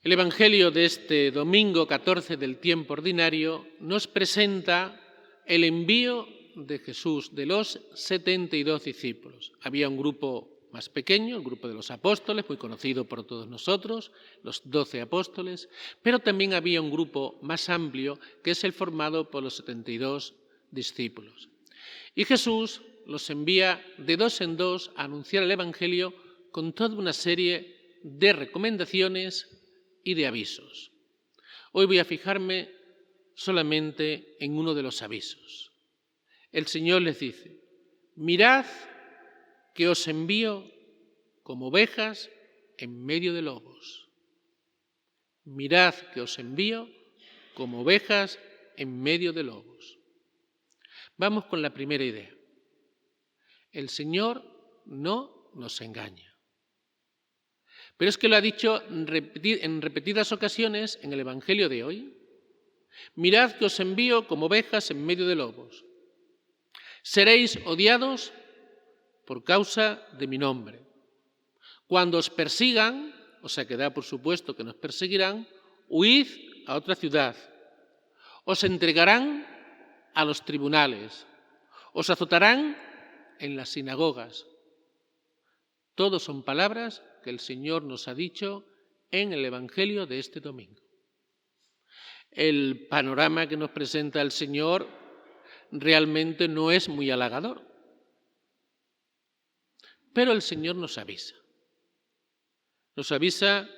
El Evangelio de este domingo 14 del tiempo ordinario nos presenta el envío de Jesús de los 72 discípulos. Había un grupo más pequeño, el grupo de los apóstoles, muy conocido por todos nosotros, los 12 apóstoles, pero también había un grupo más amplio que es el formado por los 72 discípulos. Y Jesús los envía de dos en dos a anunciar el Evangelio con toda una serie de recomendaciones y de avisos. Hoy voy a fijarme solamente en uno de los avisos. El Señor les dice: mirad que os envío como ovejas en medio de lobos. Mirad que os envío como ovejas en medio de lobos. Vamos con la primera idea. El Señor no nos engaña. Pero es que lo ha dicho en repetidas ocasiones en el Evangelio de hoy. Mirad que os envío como ovejas en medio de lobos. Seréis odiados por causa de mi nombre. Cuando os persigan, o sea que da por supuesto que nos perseguirán, huid a otra ciudad. Os entregarán a los tribunales. Os azotarán en las sinagogas. Todos son palabras que el Señor nos ha dicho en el Evangelio de este domingo. El panorama que nos presenta el Señor realmente no es muy halagador. Pero el Señor nos avisa. Nos avisa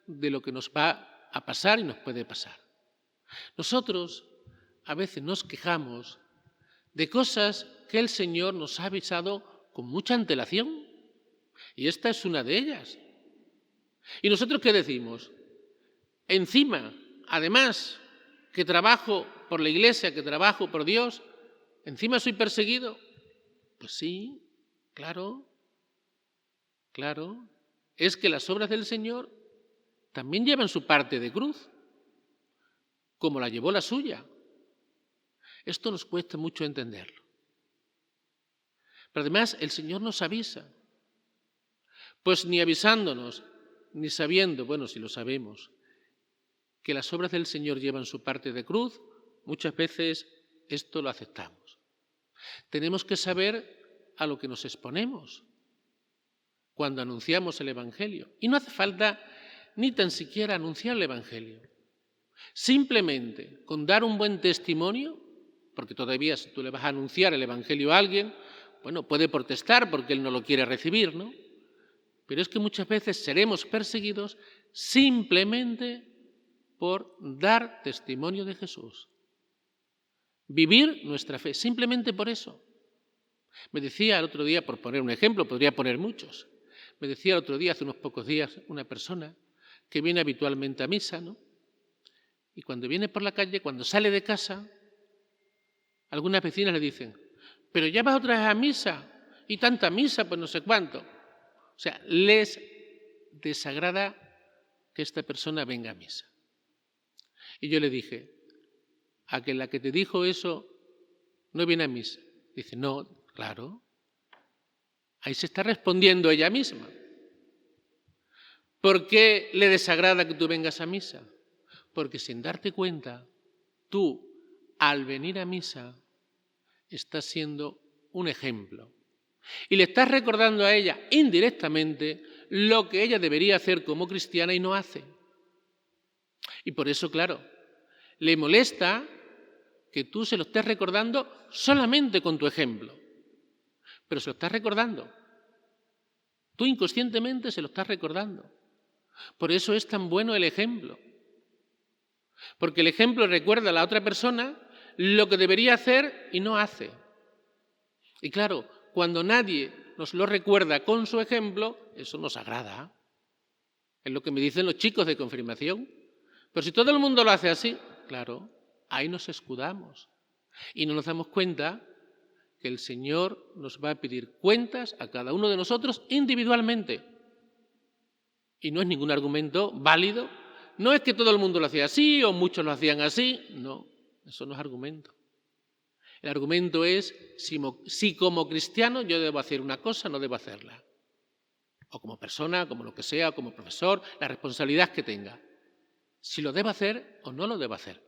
de lo que nos va a pasar y nos puede pasar. Nosotros a veces nos quejamos de cosas que el Señor nos ha avisado con mucha antelación. Y esta es una de ellas. ¿Y nosotros qué decimos? Encima, además, que trabajo por la Iglesia, que trabajo por Dios, ¿encima soy perseguido? Pues sí, claro. Es que las obras del Señor también llevan su parte de cruz, como la llevó la suya. Esto nos cuesta mucho entenderlo. Pero además el Señor nos avisa. Pues ni avisándonos, ni sabiendo, bueno, si lo sabemos, que las obras del Señor llevan su parte de cruz, muchas veces esto lo aceptamos. Tenemos que saber a lo que nos exponemos cuando anunciamos el Evangelio. Y no hace falta ni tan siquiera anunciar el Evangelio. Simplemente con dar un buen testimonio, porque todavía si tú le vas a anunciar el Evangelio a alguien, bueno, puede protestar porque él no lo quiere recibir, ¿no? Pero es que muchas veces seremos perseguidos simplemente por dar testimonio de Jesús. Vivir nuestra fe, simplemente por eso. Me decía el otro día, por poner un ejemplo, podría poner muchos, me decía el otro día, hace unos pocos días, una persona que viene habitualmente a misa, ¿no? Y cuando viene por la calle, cuando sale de casa, algunas vecinas le dicen: pero ya vas otra vez a misa, y tanta misa, pues no sé cuánto. O sea, les desagrada que esta persona venga a misa. Y yo le dije: ¿a que la que te dijo eso no viene a misa? Dice: no, claro. Ahí se está respondiendo ella misma. ¿Por qué le desagrada que tú vengas a misa? Porque sin darte cuenta, tú, al venir a misa, estás siendo un ejemplo. Y le estás recordando a ella indirectamente lo que ella debería hacer como cristiana y no hace. Y por eso, claro, le molesta que tú se lo estés recordando solamente con tu ejemplo. Pero se lo estás recordando. Tú inconscientemente se lo estás recordando. Por eso es tan bueno el ejemplo. Porque el ejemplo recuerda a la otra persona lo que debería hacer y no hace. Y claro, cuando nadie nos lo recuerda con su ejemplo, eso nos agrada. Es lo que me dicen los chicos de confirmación. Pero si todo el mundo lo hace así, claro, ahí nos escudamos. Y no nos damos cuenta que el Señor nos va a pedir cuentas a cada uno de nosotros individualmente. Y no es ningún argumento válido. No es que todo el mundo lo hacía así o muchos lo hacían así. No, eso no es argumento. El argumento es si como cristiano yo debo hacer una cosa, no debo hacerla. O como persona, como lo que sea, como profesor, la responsabilidad que tenga. si lo debo hacer o no lo debo hacer.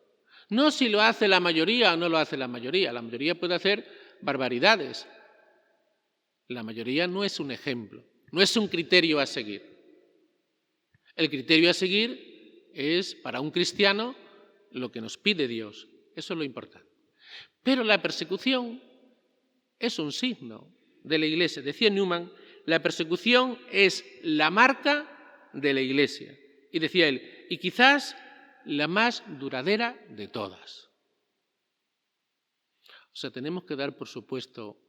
No si lo hace la mayoría o no lo hace la mayoría. La mayoría puede hacer barbaridades. La mayoría no es un ejemplo, no es un criterio a seguir. El criterio a seguir es, para un cristiano, lo que nos pide Dios. Eso es lo importante. Pero la persecución es un signo de la Iglesia. Decía Newman, la persecución es la marca de la Iglesia. Y decía él, y quizás la más duradera de todas. O sea, tenemos que dar por supuesto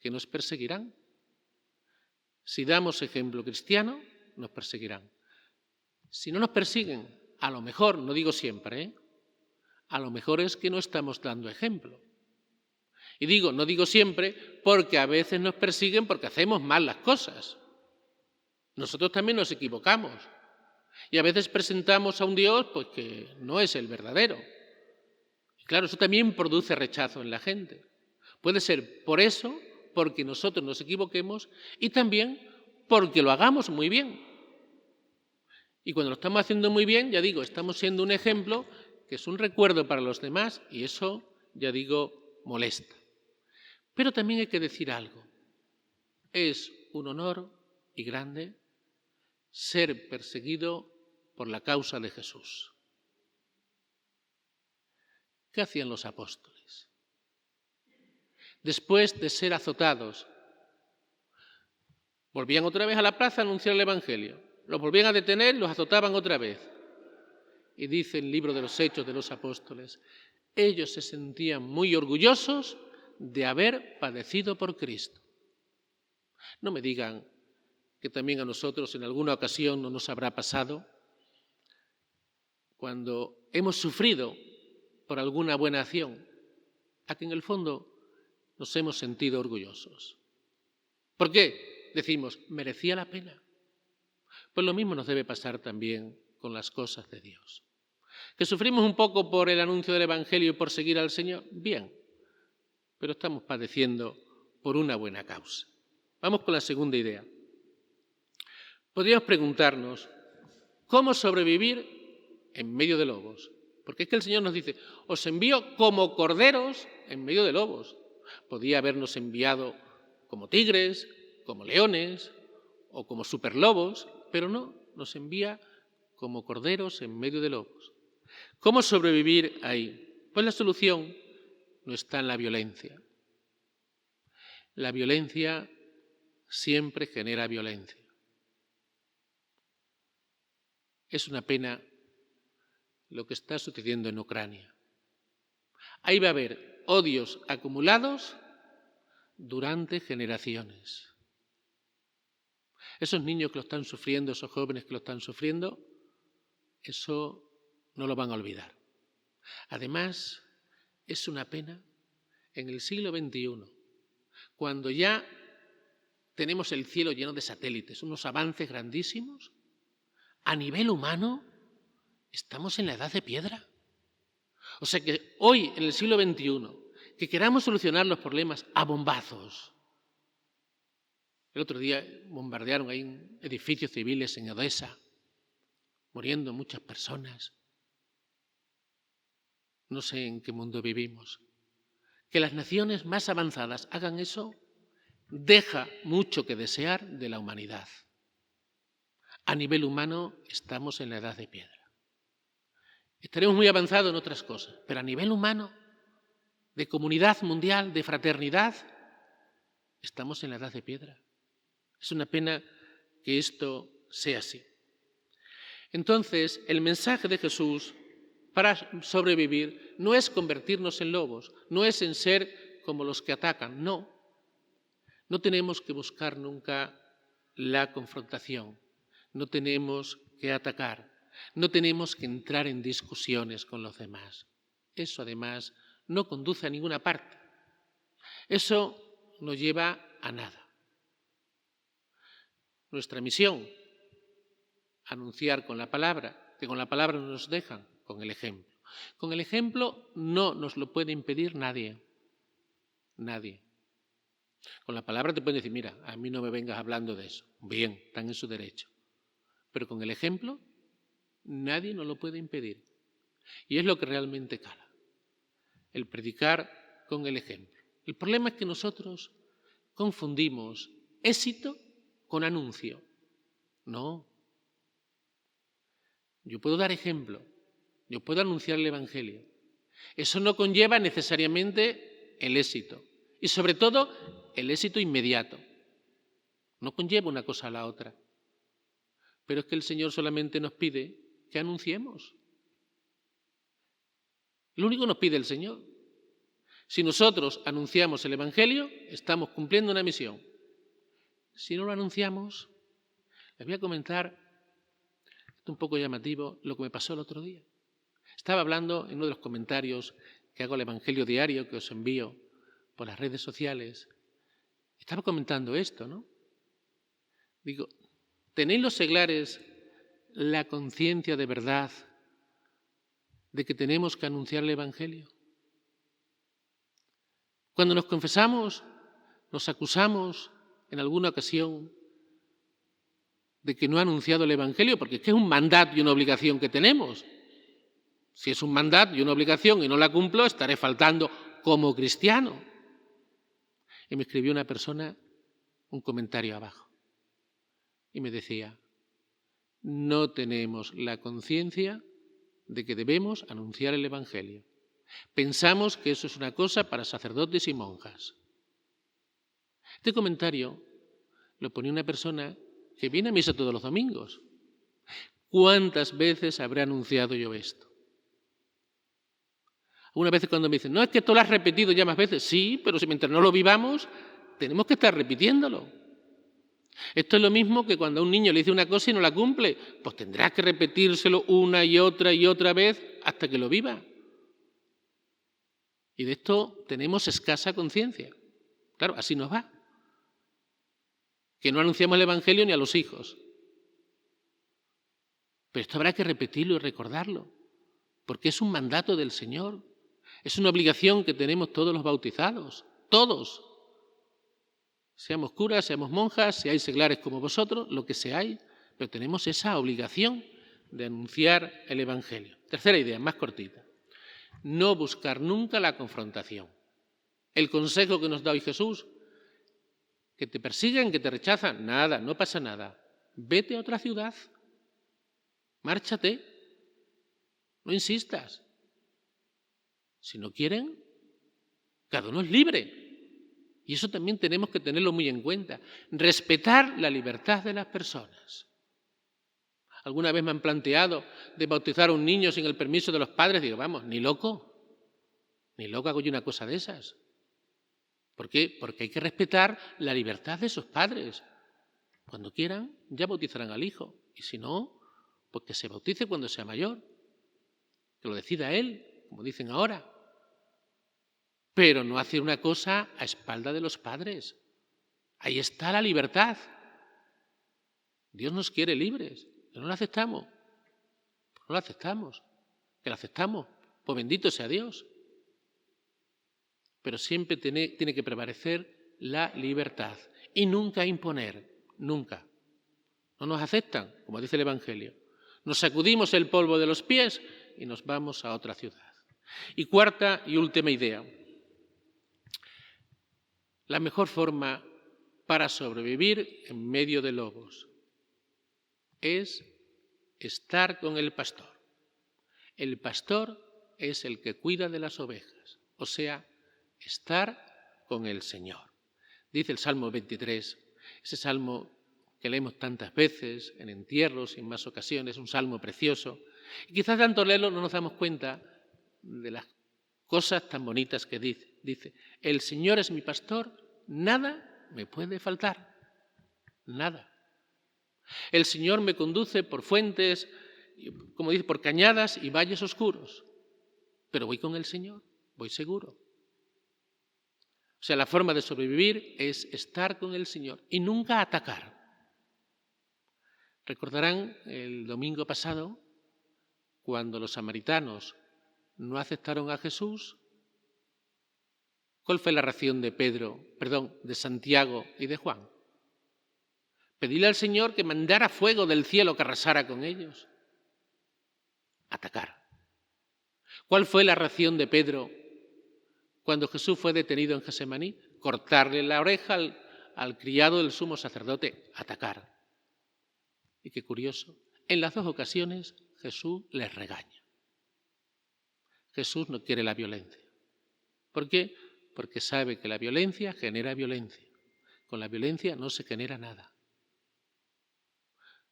que nos perseguirán. Si damos ejemplo cristiano, nos perseguirán. Si no nos persiguen, a lo mejor, no digo siempre, a lo mejor es que no estamos dando ejemplo. Y digo, no digo siempre, porque a veces nos persiguen porque hacemos mal las cosas. Nosotros también nos equivocamos. Y a veces presentamos a un Dios pues, que no es el verdadero. Y claro, eso también produce rechazo en la gente. Puede ser por eso, porque nosotros nos equivoquemos y también porque lo hagamos muy bien. Y cuando lo estamos haciendo muy bien, ya digo, estamos siendo un ejemplo que es un recuerdo para los demás y eso, ya digo, molesta. Pero también hay que decir algo. Es un honor y grande ser perseguido por la causa de Jesús. ¿Qué hacían los apóstoles? Después de ser azotados, volvían otra vez a la plaza a anunciar el Evangelio. Los volvían a detener y los azotaban otra vez. Y dice el libro de los Hechos de los Apóstoles, ellos se sentían muy orgullosos de haber padecido por Cristo. No me digan que también a nosotros en alguna ocasión no nos habrá pasado cuando hemos sufrido por alguna buena acción, a que en el fondo nos hemos sentido orgullosos. ¿Por qué? Decimos, merecía la pena. Pues lo mismo nos debe pasar también con las cosas de Dios. ¿Que sufrimos un poco por el anuncio del Evangelio y por seguir al Señor? Bien, pero estamos padeciendo por una buena causa. Vamos con la segunda idea. Podríamos preguntarnos, ¿cómo sobrevivir en medio de lobos? Porque es que el Señor nos dice, os envío como corderos en medio de lobos. Podía habernos enviado como tigres, como leones o como superlobos, pero no, nos envía como corderos en medio de lobos. ¿Cómo sobrevivir ahí? Pues la solución no está en la violencia. La violencia siempre genera violencia. Es una pena lo que está sucediendo en Ucrania. Ahí va a haber odios acumulados durante generaciones. Esos niños que lo están sufriendo, esos jóvenes que lo están sufriendo, eso no lo van a olvidar. Además, es una pena en el siglo XXI, cuando ya tenemos el cielo lleno de satélites, unos avances grandísimos, a nivel humano estamos en la edad de piedra. O sea que hoy, en el siglo XXI, que queramos solucionar los problemas a bombazos. El otro día bombardearon ahí edificios civiles en Odessa, muriendo muchas personas. No sé en qué mundo vivimos. Que las naciones más avanzadas hagan eso deja mucho que desear de la humanidad. A nivel humano estamos en la edad de piedra. Estaremos muy avanzados en otras cosas, pero a nivel humano, de comunidad mundial, de fraternidad, estamos en la edad de piedra. Es una pena que esto sea así. Entonces, el mensaje de Jesús para sobrevivir no es convertirnos en lobos, no es en ser como los que atacan, no. No tenemos que buscar nunca la confrontación, no tenemos que atacar, no tenemos que entrar en discusiones con los demás. Eso, además, no conduce a ninguna parte. Eso no lleva a nada. Nuestra misión, anunciar con la palabra, que con la palabra no nos dejan, con el ejemplo. Con el ejemplo no nos lo puede impedir nadie. Nadie. Con la palabra te pueden decir, mira, a mí no me vengas hablando de eso. Bien, están en su derecho. Pero con el ejemplo, Nadie nos lo puede impedir. Y es lo que realmente cala, el predicar con el ejemplo. El problema es que nosotros confundimos éxito con anuncio. No. Yo puedo dar ejemplo, yo puedo anunciar el Evangelio. Eso no conlleva necesariamente el éxito. Y sobre todo, el éxito inmediato. No conlleva una cosa a la otra. Pero es que el Señor solamente nos pide que anunciemos. Lo único que nos pide el Señor. Si nosotros anunciamos el Evangelio, estamos cumpliendo una misión. Si no lo anunciamos, les voy a comentar, esto es un poco llamativo, lo que me pasó el otro día. Estaba hablando en uno de los comentarios que hago al Evangelio diario, que os envío por las redes sociales. Estaba comentando esto, ¿no? Digo, ¿tenéis los seglares la conciencia de verdad de que tenemos que anunciar el Evangelio? Cuando nos confesamos, nos acusamos en alguna ocasión de que no ha anunciado el Evangelio, porque es que es un mandato y una obligación que tenemos. Si es un mandato y una obligación y no la cumplo, estaré faltando como cristiano. Y me escribió una persona un comentario abajo y me decía, no tenemos la conciencia de que debemos anunciar el Evangelio. Pensamos que eso es una cosa para sacerdotes y monjas. Este comentario lo ponía una persona que viene a misa todos los domingos. ¿Cuántas veces habré anunciado yo esto? Algunas veces cuando me dicen, no, es que esto lo has repetido ya más veces. Sí, pero si mientras no lo vivamos, tenemos que estar repitiéndolo. Esto es lo mismo que cuando a un niño le dice una cosa y no la cumple, pues tendrás que repetírselo una y otra vez hasta que lo viva. Y de esto tenemos escasa conciencia. Claro, así nos va. Que no anunciamos el Evangelio ni a los hijos. Pero esto habrá que repetirlo y recordarlo, porque es un mandato del Señor. Es una obligación que tenemos todos los bautizados, todos. Seamos curas, seamos monjas, seáis seglares como vosotros, lo que seáis, pero tenemos esa obligación de anunciar el Evangelio. Tercera idea, más cortita. No buscar nunca la confrontación. El consejo que nos da hoy Jesús, que te persiguen, que te rechazan, nada, no pasa nada. Vete a otra ciudad, márchate, no insistas. Si no quieren, cada uno es libre. Y eso también tenemos que tenerlo muy en cuenta. Respetar la libertad de las personas. Alguna vez me han planteado de bautizar a un niño sin el permiso de los padres. Digo, vamos, ni loco hago yo una cosa de esas. ¿Por qué? Porque hay que respetar la libertad de esos padres. Cuando quieran, ya bautizarán al hijo. Y si no, pues que se bautice cuando sea mayor. Que lo decida él, como dicen ahora. Pero no hacer una cosa a espalda de los padres. Ahí está la libertad. Dios nos quiere libres. Que no la aceptamos. Pues no la aceptamos. Que la aceptamos. Pues bendito sea Dios. Pero siempre tiene que prevalecer la libertad. Y nunca imponer. Nunca. No nos aceptan, como dice el Evangelio. Nos sacudimos el polvo de los pies y nos vamos a otra ciudad. Y cuarta y última idea. La mejor forma para sobrevivir en medio de lobos es estar con el pastor. El pastor es el que cuida de las ovejas, o sea, estar con el Señor. Dice el Salmo 23, ese salmo que leemos tantas veces en entierros y en más ocasiones, un salmo precioso. Y quizás tanto leerlo no nos damos cuenta de las cosas tan bonitas que dice. Dice, el Señor es mi pastor, nada me puede faltar, nada. El Señor me conduce por fuentes, como dice, por cañadas y valles oscuros, pero voy con el Señor, voy seguro. O sea, la forma de sobrevivir es estar con el Señor y nunca atacar. Recordarán el domingo pasado, cuando los samaritanos no aceptaron a Jesús, ¿cuál fue la reacción de Santiago y de Juan? Pedirle al Señor que mandara fuego del cielo que arrasara con ellos. atacar. ¿Cuál fue la reacción de Pedro cuando Jesús fue detenido en Getsemaní? Cortarle la oreja al criado del sumo sacerdote, atacar. Y qué curioso, en las dos ocasiones Jesús les regaña. Jesús no quiere la violencia. ¿Por qué? Porque sabe que la violencia genera violencia. Con la violencia no se genera nada.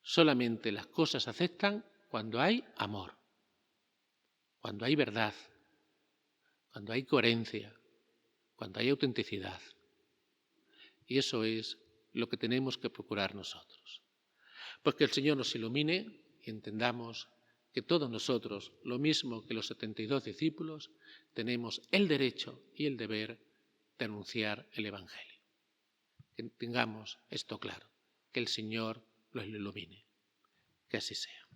Solamente las cosas se aceptan cuando hay amor, cuando hay verdad, cuando hay coherencia, cuando hay autenticidad. Y eso es lo que tenemos que procurar nosotros. Pues que el Señor nos ilumine y entendamos que todos nosotros, lo mismo que los 72 discípulos, tenemos el derecho y el deber de anunciar el Evangelio. Que tengamos esto claro, que el Señor los ilumine. Que así sea.